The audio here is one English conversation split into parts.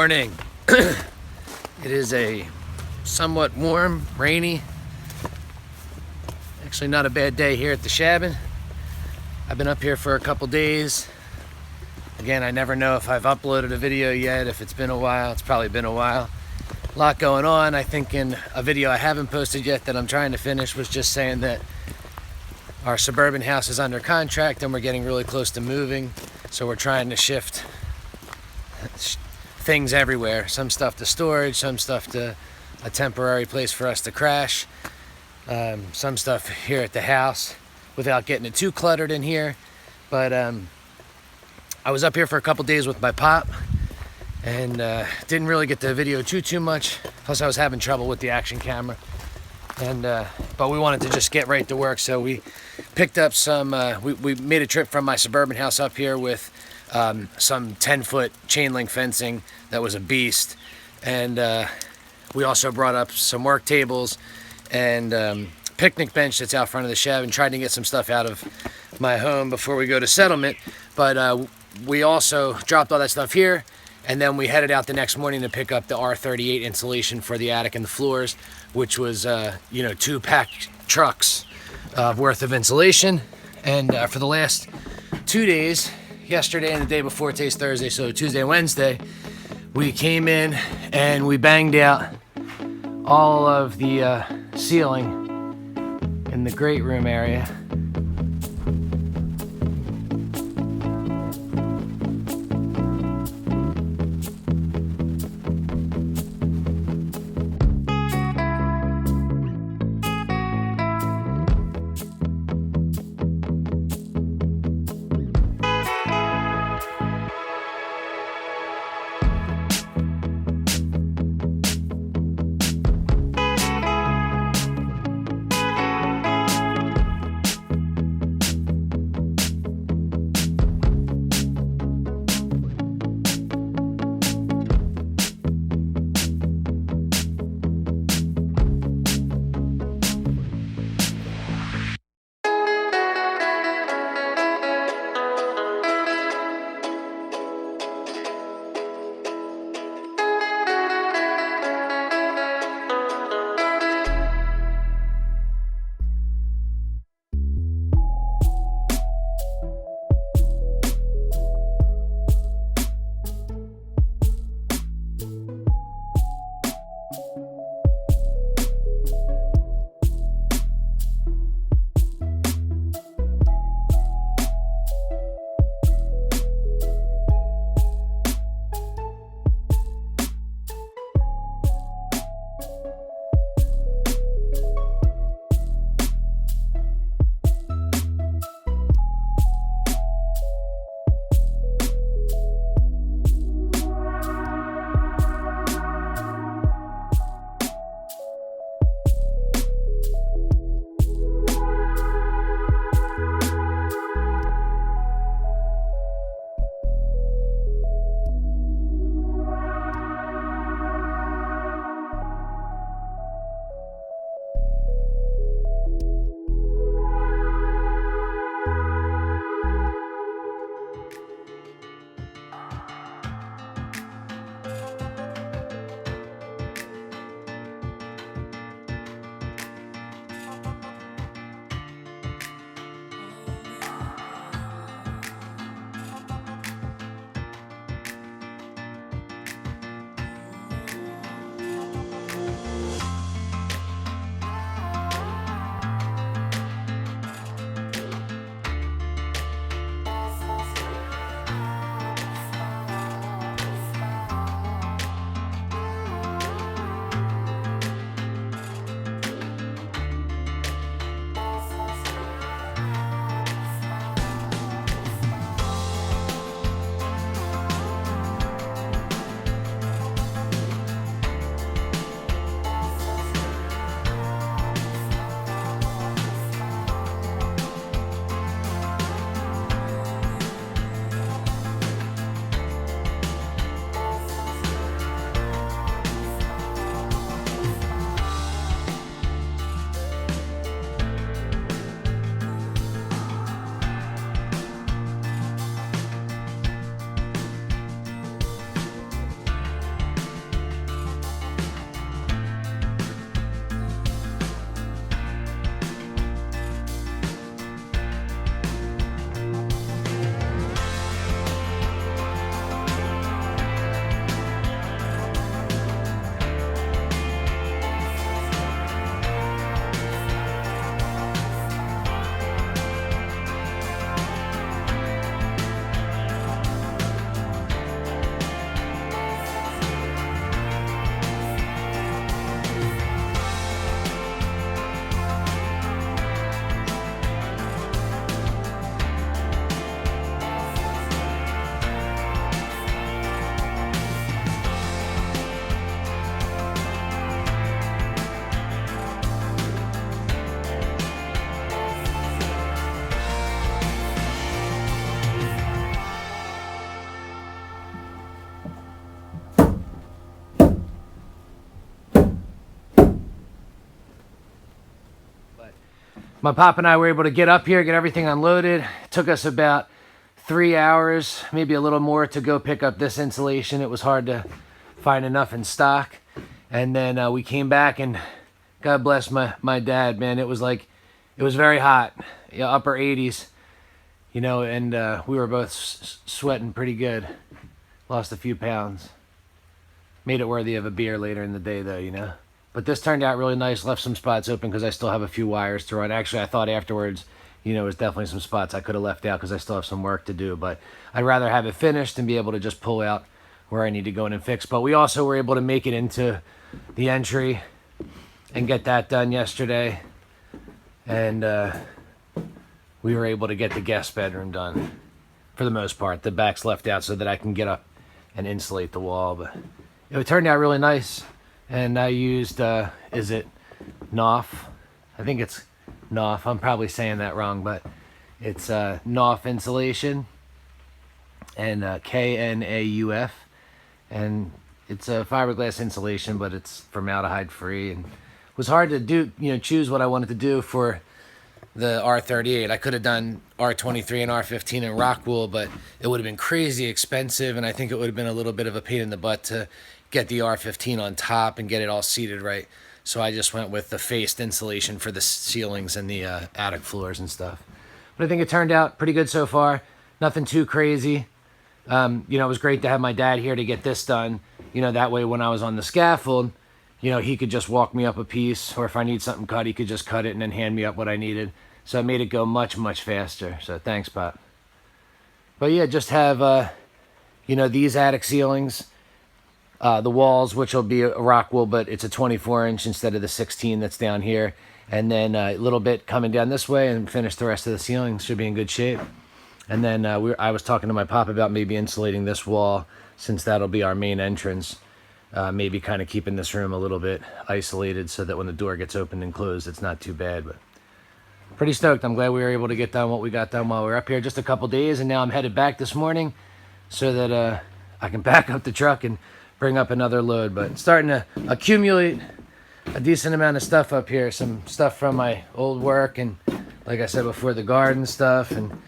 morning. It is a somewhat warm, rainy, actually not a bad day here at the Shabin. I've been up here for a couple days. Again, I never know if I've uploaded a video yet, if it's been a while. It's probably been a while. A lot going on. I think in a video I haven't posted yet that I'm trying to finish was just saying that our suburban house is under contract and we're getting really close to moving. So we're trying to shift things everywhere. Some stuff to storage, some stuff to a temporary place for us to crash. Some stuff here at the house without getting it too cluttered in here. But I was up here for a couple days with my pop and didn't really get the video too much. Plus I was having trouble with the action camera. And but we wanted to just get right to work, so we picked up some, we made a trip from my suburban house up here with some 10-foot chain link fencing that was a beast. And we also brought up some work tables and picnic bench that's out front of the shed, and tried to get some stuff out of my home before we go to settlement. But we also dropped all that stuff here, and then we headed out the next morning to pick up the R38 insulation for the attic and the floors, which was 2 packed trucks worth of insulation. And for the last 2 days, yesterday and the day before, today's Thursday, so Tuesday and Wednesday, we came in and we banged out all of the ceiling in the great room area. my pop and I were able to get up here, get everything unloaded. It took us about 3 hours, maybe a little more, to go pick up this insulation. It was hard to find enough in stock. And then we came back, and God bless my dad, man. It was very hot, yeah, upper 80s, you know, and we were both sweating pretty good. Lost a few pounds. Made it worthy of a beer later in the day, though, you know. But this turned out really nice. Left some spots open because I still have a few wires to run. Actually, I thought afterwards, you know, there's definitely some spots I could have left out because I still have some work to do. But I'd rather have it finished and be able to just pull out where I need to go in and fix. But we also were able to make it into the entry and get that done yesterday. And we were able to get the guest bedroom done for the most part. The back's left out so that I can get up and insulate the wall. But it turned out really nice. And I used, is it Knauf? I think it's Knauf. I'm probably saying that wrong, but it's Knauf insulation, and Knauf, and it's a fiberglass insulation, but it's formaldehyde free. And it was hard to do, you know, choose what I wanted to do for the R38. I could have done R23 and R15 in rock wool, but it would have been crazy expensive, and I think it would have been a little bit of a pain in the butt to get the R15 on top and get it all seated right. So I just went with the faced insulation for the ceilings and the attic floors and stuff. But I think it turned out pretty good so far. Nothing too crazy. You know, it was great to have my dad here to get this done. You know, that way when I was on the scaffold, you know, he could just walk me up a piece, or if I need something cut, he could just cut it and then hand me up what I needed. So it made it go much, much faster. So thanks, Pop. But yeah, just have, you know, these attic ceilings. The walls, which will be a rock wool, but it's a 24-inch instead of the 16 that's down here. And then a little bit coming down this way, and finish the rest of the ceiling. Should be in good shape. And then I was talking to my pop about maybe insulating this wall, since that'll be our main entrance. Maybe kind of keeping this room a little bit isolated so that when the door gets opened and closed, it's not too bad. But pretty stoked. I'm glad we were able to get done what we got done while we were up here. Just a couple days, and now I'm headed back this morning so that I can back up the truck and bring up another load. But starting to accumulate a decent amount of stuff up here. Some stuff from my old work, and like I said before, the garden stuff, and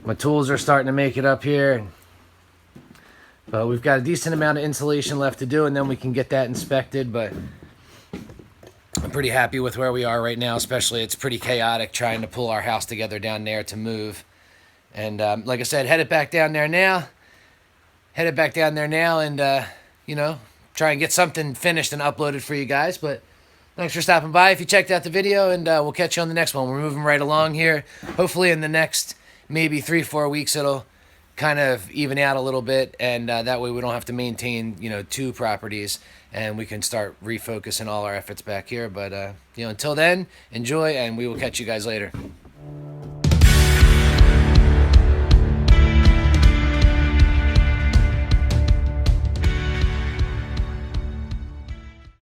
my tools are starting to make it up here. But we've got a decent amount of insulation left to do, and then we can get that inspected. But I'm pretty happy with where we are right now. Especially, it's pretty chaotic trying to pull our house together down there to move. And like I said, headed back down there now, and you know, try and get something finished and uploaded for you guys. But thanks for stopping by if you checked out the video, and we'll catch you on the next one. We're moving right along here. Hopefully in the next maybe 3-4 weeks it'll kind of even out a little bit, and that way we don't have to maintain, you know, 2 properties, and we can start refocusing all our efforts back here. But you know, until then, enjoy, and we will catch you guys later.